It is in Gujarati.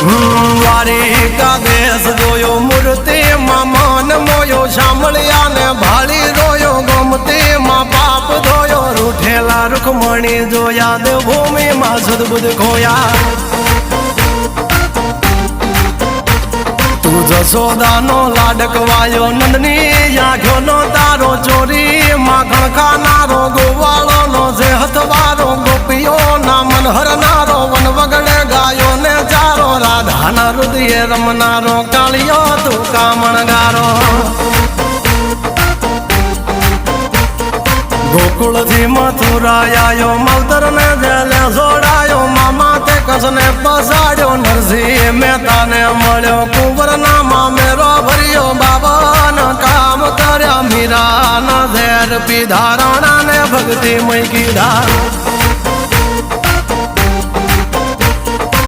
દ્વારિકા દેશ જોયો મૂર્તિ માં મન મોયો સાંભળ્યા ને ભાળી રોયો ગમતી માં પાપ ધોયો રૂઠેલા રૂખમણી જોયા દેવભૂમિ માં સદબુદ્ધ ખોયા તું જશોદાનો લાડકવાયો નંદની આંખો નો તારો ચોરી માખણ ખાનારો ગોવાળો નો જે હથવારો ગોપીઓ ના મન હરનારો વન વગડે ગાયો ને ચારો રાધાના હૃદય રમનારો કાળિયો તું કામણગારો ગોકુળ થી મથુરા આયો માવતર ને જેલે જોડાયો મામા તે કસને પસાડ્યો નરસિંહ મહેતા ને મળ્યો કુંવર ના મામેરો ભર્યો બાબા ના કામ કર્યા મીરા ના ઝેર પીધા રાણા ને ભક્તિ મય કીધા